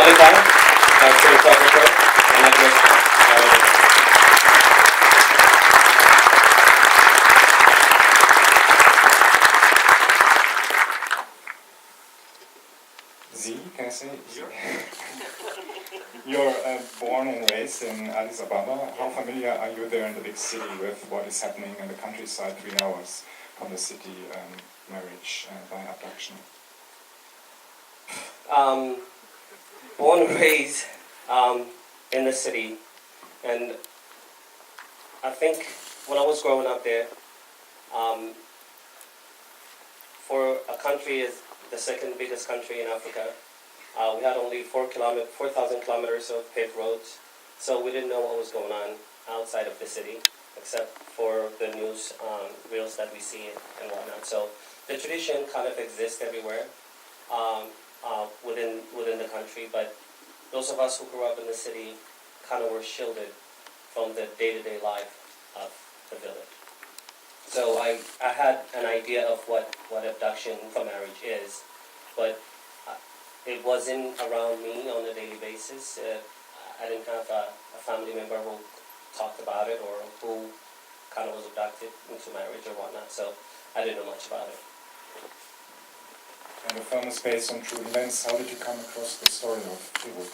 Malika, our cinematographer, and Agnes. Z, can I say? Sure. You're born and raised in Addis Ababa. How familiar are you there in the big city with what is happening in the countryside 3 hours from the city, marriage by abduction? Born and raised in the city, and I think when I was growing up there, for a country is the second biggest country in Africa, we had only 4,000 kilometers of paved roads, so we didn't know what was going on outside of the city, except for the news reels that we see and whatnot. So the tradition kind of exists everywhere within the country, but those of us who grew up in the city kind of were shielded from the day-to-day life of the village. So I had an idea of what abduction for marriage is, but it wasn't around me on a daily basis. I didn't have a family member who talked about it or who kind of was abducted into marriage or whatnot, so I didn't know much about it. And the film is based on true events. How did you come across the story of Beirut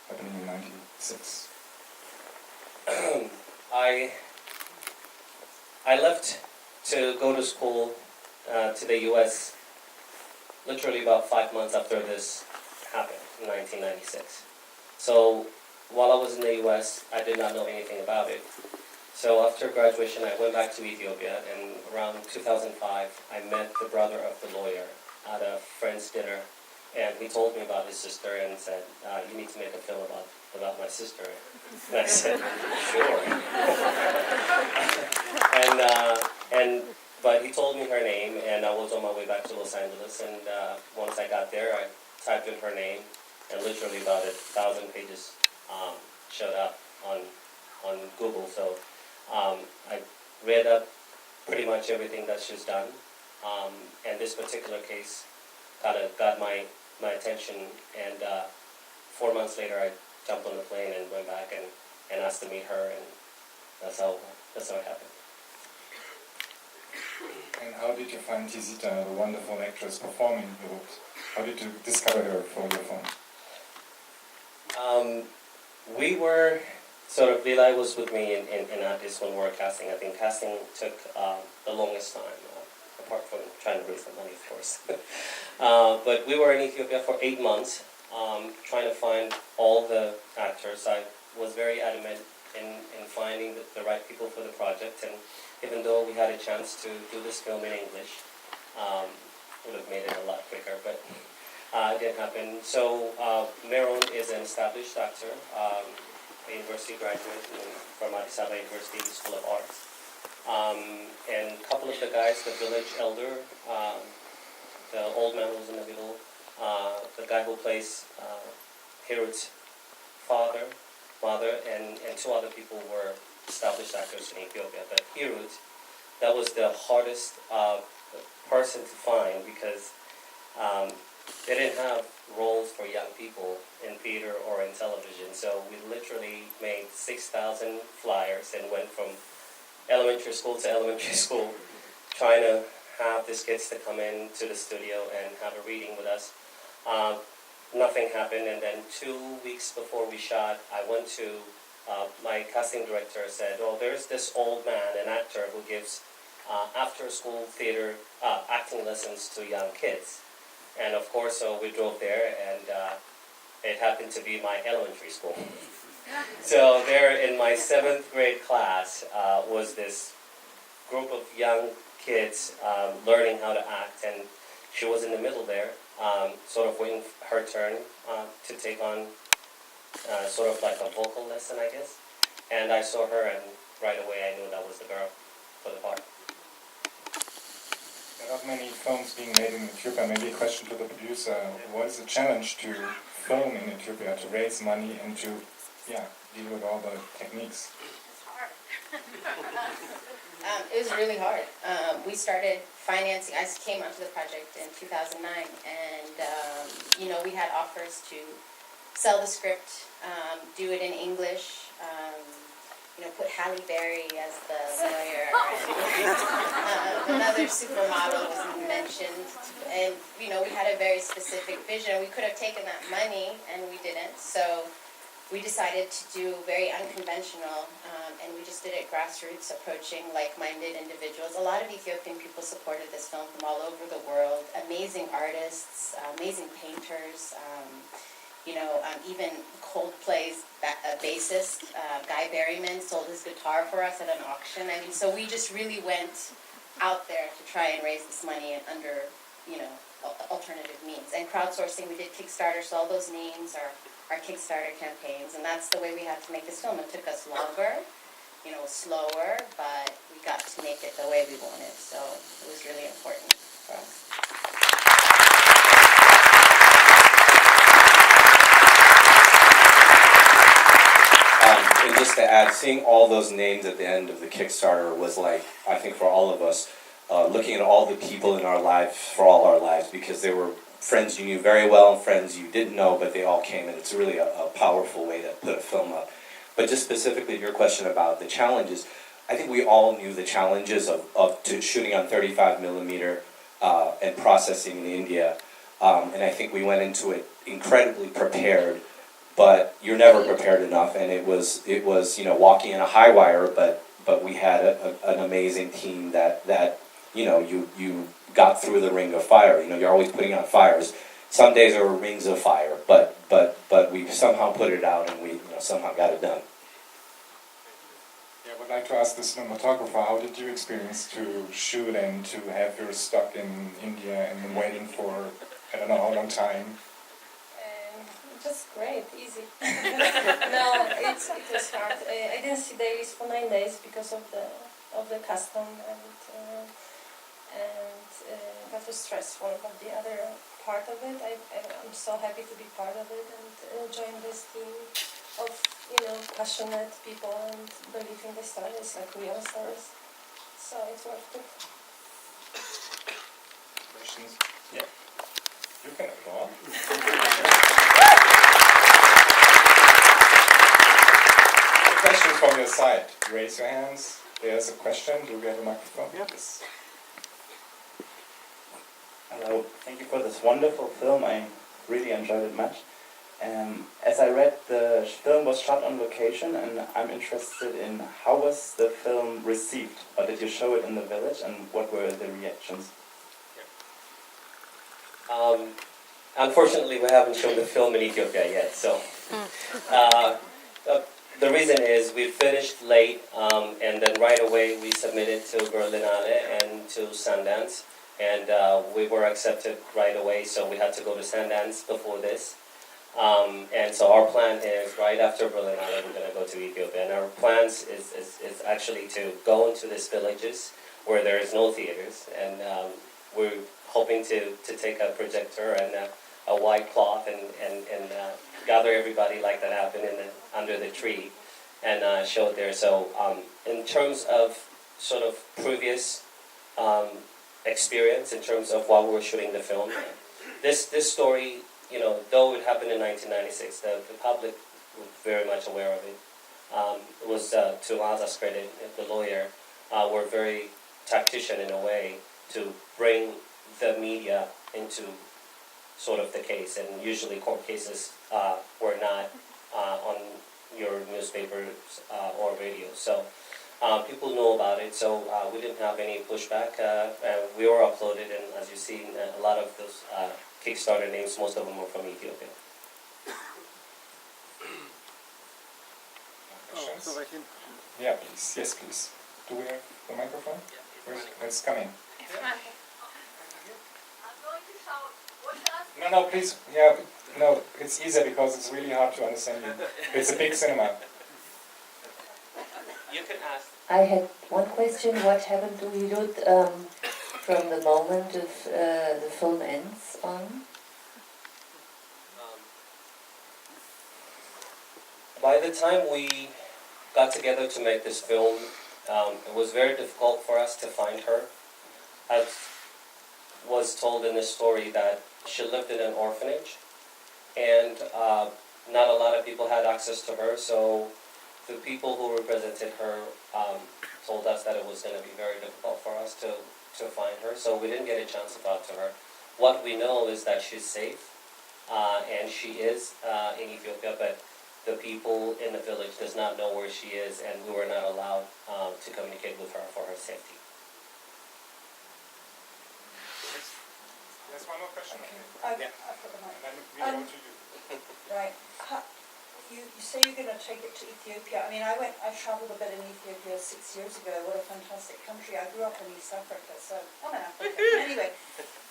happening in '96? I left to go to school to the U.S. literally about 5 months after this happened in 1996. So while I was in the U.S., I did not know anything about it. So after graduation, I went back to Ethiopia, and around 2005, I met the brother of the lawyer at a friend's dinner, and he told me about his sister and said, you need to make a film about my sister. And I said, sure. But he told me her name, and I was on my way back to Los Angeles, and once I got there, I typed in her name, and literally about 1,000 pages showed up on Google. So I read up pretty much everything that she's done, and this particular case kind of got my attention, and 4 months later I jumped on the plane and went back and asked to meet her, and that's how it happened. And how did you find Tizita, the wonderful actress, performing Beirut? How did you discover her for your film? We were Levi was with me in Addis when we were casting. I think casting took the longest time, apart from trying to raise the money, of course. But we were in Ethiopia for 8 months, trying to find all the actors. I was very adamant in finding the right people for the project, and even though we had a chance to do this film in English, would have made it a lot quicker, but it didn't happen. So Meron is an established actor, a university graduate from Addis Ababa University School of Arts. And a couple of the guys, the village elder, the old man who's in the middle, the guy who plays Hirut's mother, and 2 other people were established actors in Ethiopia. But Hirut, that was the hardest person to find because they didn't have roles for young people in theater or in television. So we literally made 6,000 flyers and went from elementary school to elementary school trying to have these kids to come in to the studio and have a reading with us. Nothing happened, and then 2 weeks before we shot, I went to my casting director said, oh, there's this old man, an actor, who gives after-school theater acting lessons to young kids. And of course, so we drove there, and it happened to be my elementary school. So there in my 7th grade class was this group of young kids learning how to act, and she was in the middle there, sort of waiting her turn to take on sort of like a vocal lesson, I guess. And I saw her, and right away I knew that was the girl for the part. There are not many films being made in Ethiopia. Maybe a question to the producer. What is the challenge to film in Ethiopia, to raise money and to deal with all the techniques? It's hard. It was really hard. We started financing. I came onto the project in 2009, and we had offers to sell the script, do it in English, put Halle Berry as the lawyer, and another supermodel was mentioned, and we had a very specific vision. We could have taken that money, and we didn't, so we decided to do very unconventional, and we just did it grassroots, approaching like-minded individuals. A lot of Ethiopian people supported this film from all over the world, amazing artists, amazing painters, even Coldplay's bassist, Guy Berryman, sold his guitar for us at an auction. I mean, so we just really went out there to try and raise this money under, alternative means. And crowdsourcing, we did Kickstarter, so all those names are our Kickstarter campaigns, and that's the way we had to make this film. It took us longer, slower, but we got to make it the way we wanted, so it was really important for us. And just to add, seeing all those names at the end of the Kickstarter was like, I think for all of us, looking at all the people in our lives, for all our lives, because they were friends you knew very well and friends you didn't know, but they all came, and it's really a powerful way to put a film up. But just specifically to your question about the challenges, I think we all knew the challenges of shooting on 35 millimeter and processing in India, and I think we went into it incredibly prepared. But you're never prepared enough, and it was walking in a high wire. But we had an amazing team that you got through the ring of fire. You're always putting out fires. Some days are rings of fire, but we somehow put it out, and we somehow got it done. Yeah, I would like to ask the cinematographer, how did you experience to shoot and to have your stuck in India and been waiting for I don't know how long time? Just great, easy. No, it was hard. I didn't see dailies for 9 days because of the custom, and that was stressful. But the other part of it, I'm so happy to be part of it and join this team of passionate people and believing the stories like real stories. So it's worth it. Questions? Yeah. You can applaud. Questions from your side. Raise your hands. There's a question. Do we have a microphone? Yes. Hello. Thank you for this wonderful film. I really enjoyed it much. As I read, the film was shot on location, and I'm interested in how was the film received, or did you show it in the village, and what were the reactions? Unfortunately, we haven't shown the film in Ethiopia yet, so the reason is we finished late, and then right away we submitted to Berlinale and to Sundance, and we were accepted right away, so we had to go to Sundance before this. And so our plan is right after Berlinale we're going to go to Ethiopia, and our plans is actually to go into these villages where there is no theaters, and we're hoping to take a projector and a white cloth and gather everybody like that happened under the tree and show it there. So in terms of sort of previous experience, in terms of while we were shooting the film, this story, though it happened in 1996, the public was very much aware of it. It was, to Laza's credit, the lawyer, were very tactician in a way to bring the media into sort of the case, and usually court cases were not on your newspapers or radio, so people know about it, so we didn't have any pushback. We were uploaded, and as you see, a lot of those Kickstarter names, most of them are from Ethiopia. Questions? Yeah, please. Yes, please. Do we have the microphone? It's coming. No, please. Yeah, no, it's easier because it's really hard to understand you. It's a big cinema. You can ask. I had one question. What happened to Hirut from the moment of the film ends on? By the time we got together to make this film, it was very difficult for us to find her. As was told in this story, that she lived in an orphanage, and not a lot of people had access to her, so the people who represented her told us that it was going to be very difficult for us to find her, so we didn't get a chance to talk to her. What we know is that she's safe, and she is in Ethiopia, but the people in the village does not know where she is, and we were not allowed to communicate with her for her safety. There's one more question. I've Yeah. got the mic. And then we go to you. Right. You say you're going to take it to Ethiopia. I mean, I travelled a bit in Ethiopia 6 years ago. What a fantastic country. I grew up in East Africa, so I'm an African. Anyway,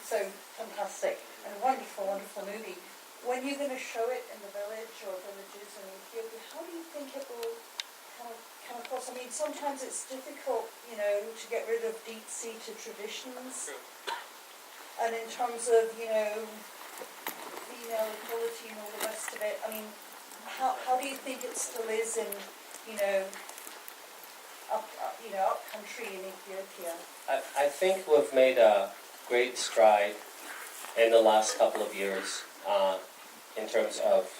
so fantastic and wonderful, wonderful movie. When you're going to show it in the village or villages in Ethiopia, how do you think it will come across? I mean, sometimes it's difficult, you know, to get rid of deep-seated traditions. And in terms of, you know, female equality and all the rest of it, I mean, how do you think it still is in, you know, up country in Ethiopia? I think we've made a great stride in the last couple of years in terms of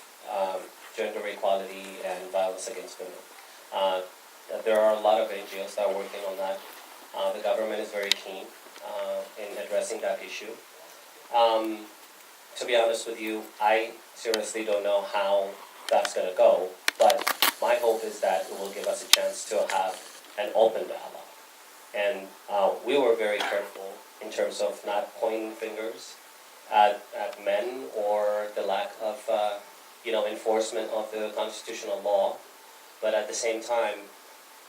gender equality and violence against women. There are a lot of NGOs that are working on that. The government is very keen in addressing that issue. To be honest with you, I seriously don't know how that's going to go, but my hope is that it will give us a chance to have an open dialogue. And we were very careful in terms of not pointing fingers at men or the lack of enforcement of the constitutional law. But at the same time,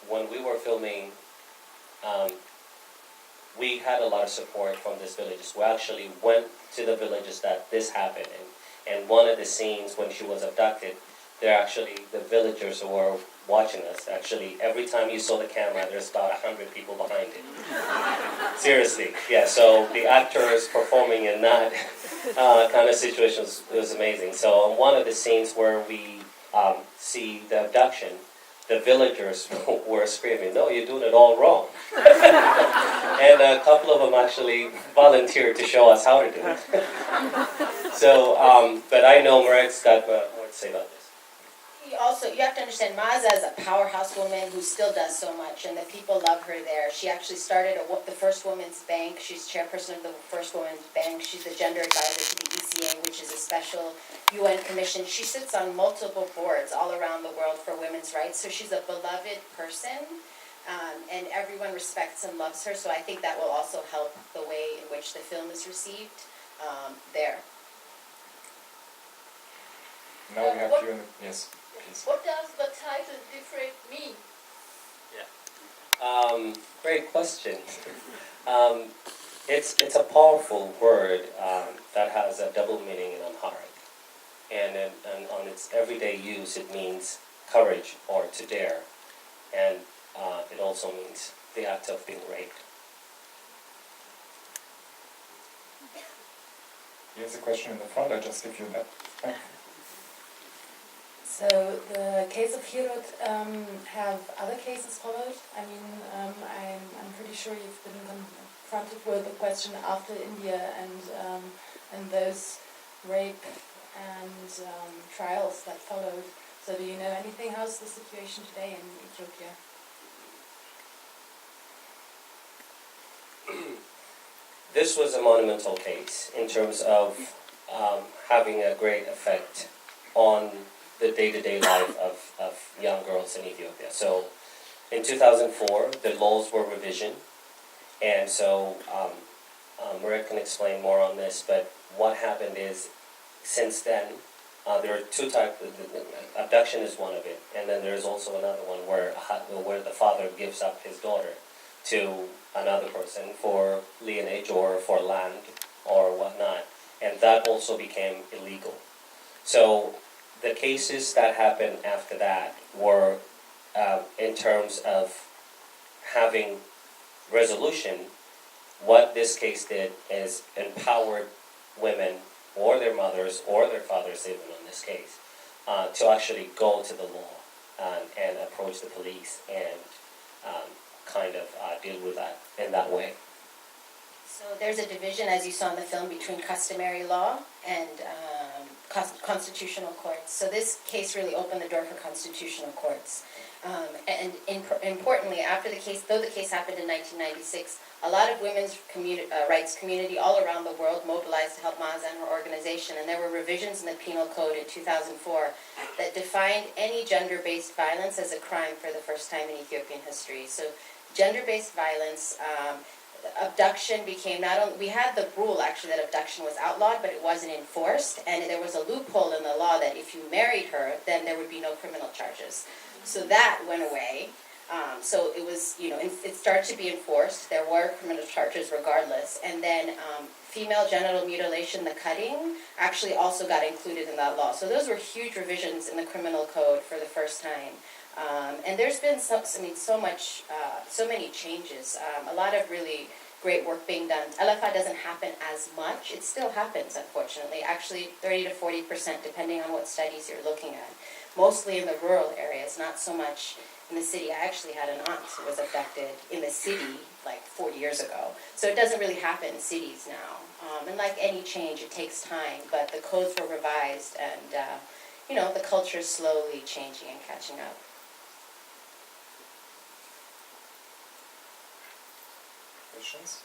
when we were filming, we had a lot of support from these villages. We actually went to the villages that this happened in. And one of the scenes when she was abducted, the villagers who were watching us, actually, every time you saw the camera, there's about 100 people behind it. Seriously, yeah, so the actors performing in that kind of situations was amazing. So on one of the scenes where we see the abduction, the villagers were screaming, "No, you're doing it all wrong." And a couple of them actually volunteered to show us how to do it. So, but I know Marek's got more to say about this. You have to understand, Maza is a powerhouse woman who still does so much, and the people love her there. She actually started the first women's bank. She's chairperson of the first women's bank. She's the gender advisor to the ECA, which is a special UN commission. She sits on multiple boards all around the world for women's rights, so she's a beloved person, and everyone respects and loves her, so I think that will also help the way in which the film is received there. Now we have you in the... Yes, please. What does the title "different" mean? Great question. It's a powerful word that has a double meaning in Amharic. And on its everyday use, it means courage or to dare. And it also means the act of being raped. Here's a question in the front. I just give you that. So the case of Hirut, have other cases followed? I mean, I'm pretty sure you've been confronted with the question after India and those rape and trials that followed. So do you know anything? How's the situation today in Ethiopia? This was a monumental case in terms of having a great effect on the day-to-day life of young girls in Ethiopia. So in 2004, the laws were revisioned, and so Maria can explain more on this, but what happened is, since then, there are two types. Abduction is one of it, and then there's also another one where the father gives up his daughter to another person for lineage or for land or whatnot, and that also became illegal. So the cases that happened after that were in terms of having resolution. What this case did is empowered women or their mothers or their fathers, even in this case, to actually go to the law and approach the police and kind of deal with that in that way. So there's a division, as you saw in the film, between customary law and constitutional courts. So this case really opened the door for constitutional courts. Importantly, after the case, though the case happened in 1996, a lot of women's rights community all around the world mobilized to help Maza and her organization, and there were revisions in the Penal Code in 2004 that defined any gender-based violence as a crime for the first time in Ethiopian history. So gender-based violence, abduction became not only, we had the rule actually that abduction was outlawed, but it wasn't enforced, and there was a loophole in the law that if you married her, then there would be no criminal charges. So that went away. So it was, it started to be enforced. There were criminal charges regardless. And then female genital mutilation, the cutting, actually also got included in that law. So those were huge revisions in the criminal code for the first time. And there's been so many changes. A lot of really great work being done. LFI doesn't happen as much. It still happens, unfortunately. Actually, 30 to 40%, depending on what studies you're looking at. Mostly in the rural areas, not so much in the city. I actually had an aunt who was abducted in the city like 40 years ago. So it doesn't really happen in cities now. And like any change, it takes time, but the codes were revised and, the culture is slowly changing and catching up. Questions?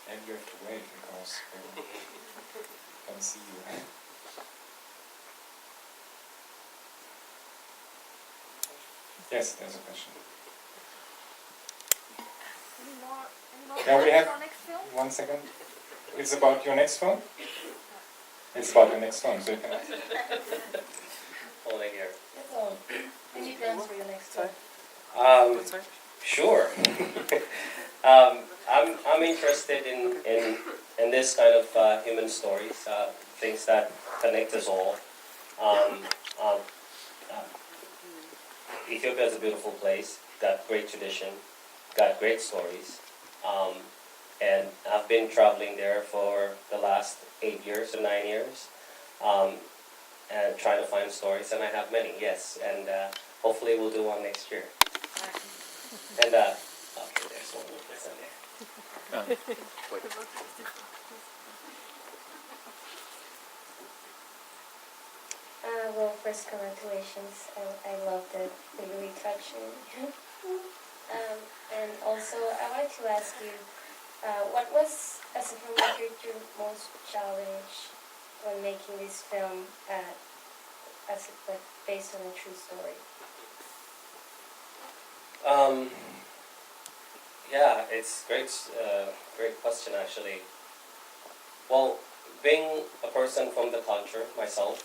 And you have to wait because we can see you. Yes, there's a question. Any more Yeah, we have for next film? 1 second. It's about your next film? It's about your next film, so you can ask. Only here. That's all. Any plans for the next one? Sure. I'm interested in this kind of human stories, things that connect us all. Ethiopia is a beautiful place, got great tradition, got great stories, and I've been traveling there for the last 8 years or 9 years, and trying to find stories, and I have many, yes, and hopefully we'll do one next year. And okay, there's one more place in there. Well, first, congratulations. I loved it. Really touching. And also, I wanted to ask you, what was, as a filmmaker, your most challenge when making this film based on a true story? Yeah, it's great question actually. Well, being a person from the culture myself,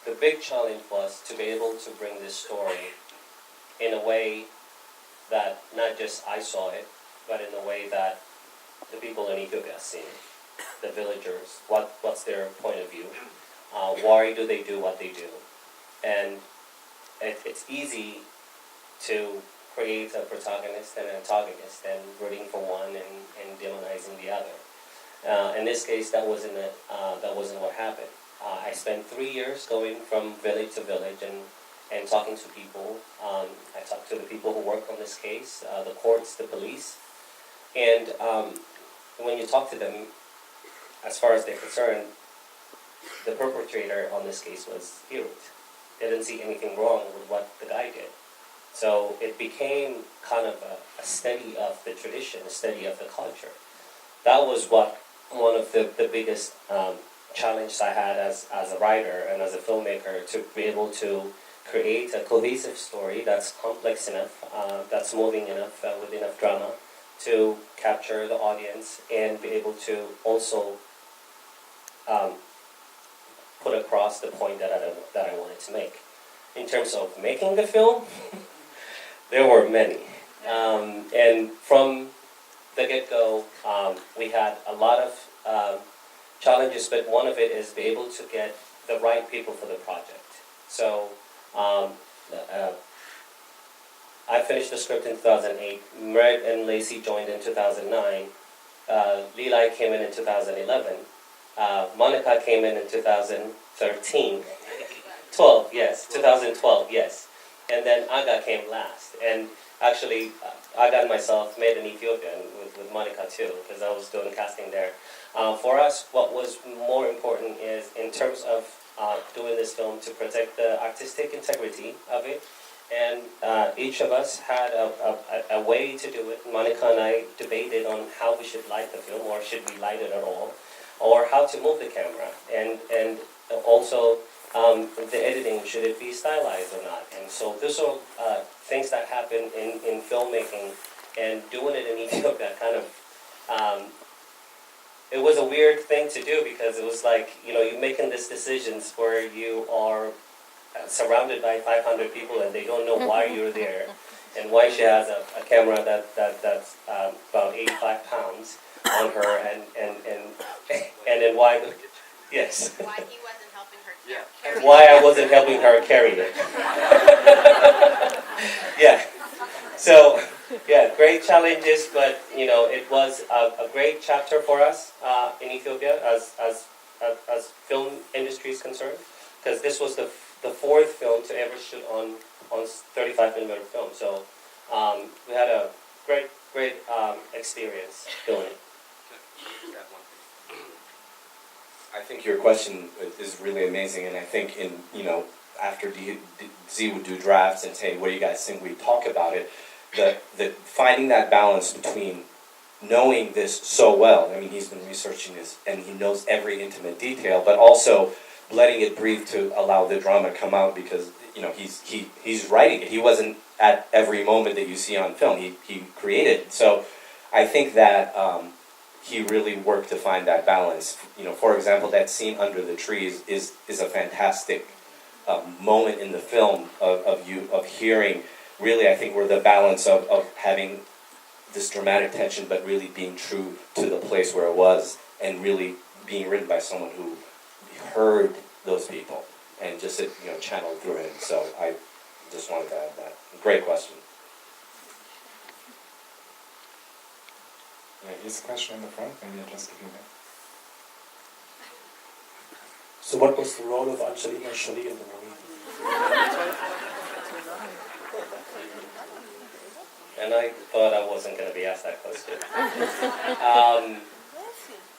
the big challenge was to be able to bring this story in a way that not just I saw it, but in a way that the people in Ethiopia see it, the villagers, what's their point of view, why do they do what they do, and it's easy to create a protagonist and an antagonist and rooting for one and demonizing the other. In this case, that wasn't what happened. I spent 3 years going from village to village and talking to people. I talked to the people who work on this case, the courts, the police, and when you talk to them, as far as they're concerned, the perpetrator on this case was Hirut. They didn't see anything wrong with what the guy did. So it became kind of a study of the tradition, a study of the culture. That was one of the biggest challenges I had as a writer and as a filmmaker, to be able to create a cohesive story that's complex enough, that's moving enough, with enough drama to capture the audience and be able to also put across the point that I wanted to make. In terms of making the film, there were many. And from the get-go, we had a lot of challenges, but one of it is be able to get the right people for the project. So I finished the script in 2008. Meret and Lacey joined in 2009. Lilai came in 2011. Monica came in 2013. 2012, yes. And then Aga came last. And actually, I got myself made in Ethiopia and with Monica too, because I was doing casting there. For us, what was more important is in terms of doing this film to protect the artistic integrity of it. And each of us had a way to do it. Monica and I debated on how we should light the film, or should we light it at all, or how to move the camera, and also the editing, should it be stylized or not. And so these are things that happen in filmmaking, and doing it in Ethiopia kind of, it was a weird thing to do, because it was like, you're making these decisions where you are surrounded by 500 people and they don't know why you're there, and why she has a camera that's about 85 pounds on her, and then why, yes, Why he wasn't helping her carry why I wasn't helping her carry it. Yeah, so, yeah, great challenges, but, it was a great chapter for us in Ethiopia as film industry is concerned, because this was the fourth film to ever shoot on 35mm film. So we had a great experience doing it. I think your question is really amazing, and I think after Z would do drafts and say, what do you guys think, we talk about it, that finding that balance between knowing this so well, I mean, he's been researching this and he knows every intimate detail, but also letting it breathe to allow the drama come out, because he's writing it. He wasn't at every moment that you see on film. He created it. So I think that he really worked to find that balance. For example, that scene under the trees is a fantastic moment in the film of hearing, really, I think, where the balance of having this dramatic tension, but really being true to the place where it was, and really being written by someone who heard those people and just channeled through him. So I just wanted to add that. Great question. Yeah, here's a question in the front. Maybe I'll just give you that. So what was the role of Angelina Jolie in the movie? And I thought I wasn't going to be asked that question.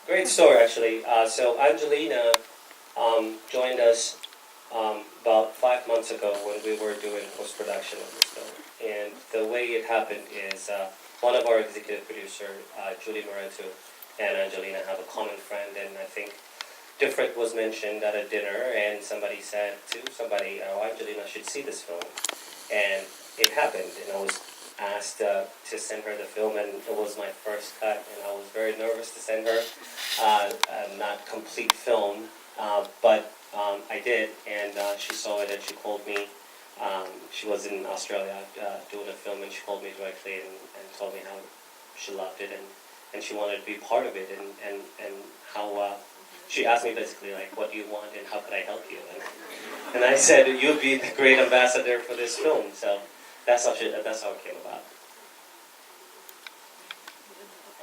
Great story, actually. So Angelina joined us about 5 months ago when we were doing post-production of this film. And the way it happened is one of our executive producers, Julie Moreto, and Angelina have a common friend, and I think Different was mentioned at a dinner, and somebody said to somebody, oh, Angelina should see this film. And it happened, and I was asked to send her the film, and it was my first cut, and I was very nervous to send her a not complete film, but I did, and she saw it, and she called me. She was in Australia doing a film, and she called me directly and told me how she loved it, and she wanted to be part of it, and how she asked me basically, like, what do you want and how could I help you? And I said, you'd be the great ambassador for this film. So that's how it came about.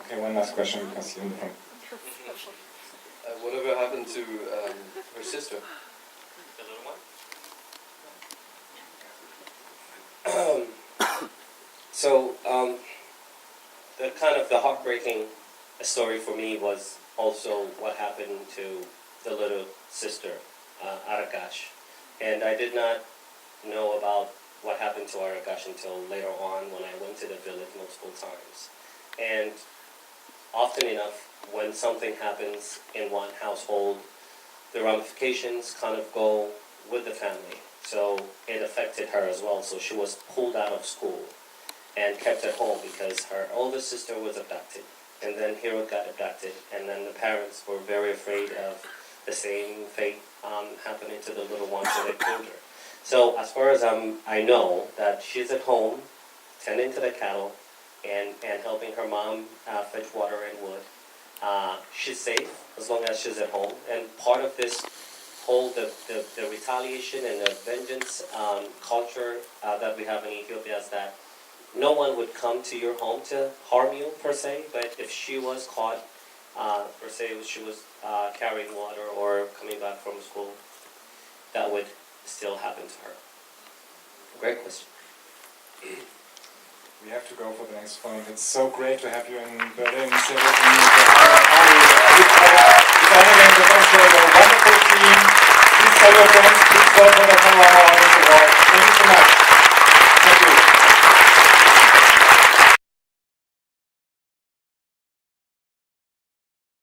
Okay, one last question because you're in the front. Whatever happened to her sister? The little one? So the kind of the heartbreaking story for me was also what happened to the little sister, Aragash. And I did not know about what happened to Aragash until later on when I went to the village multiple times. And often enough, when something happens in one household, the ramifications kind of go with the family. So it affected her as well. So she was pulled out of school and kept at home because her older sister was abducted. And then Hiro got abducted, and then the parents were very afraid of the same fate happening to the little one, so they killed her. So as far as I know, that she's at home, tending to the cattle, and helping her mom fetch water and wood. She's safe as long as she's at home. And part of this whole, the retaliation and the vengeance culture that we have in Ethiopia is that no one would come to your home to harm you, per se, but if she was caught, per se, she was carrying water or coming back from school, that would still happen to her. Great question. We have to go for the next film. It's so great to have you in Berlin. Sit with me. It's again the best show, a wonderful team. Please tell your friends, please go for the camera. Thank you so much.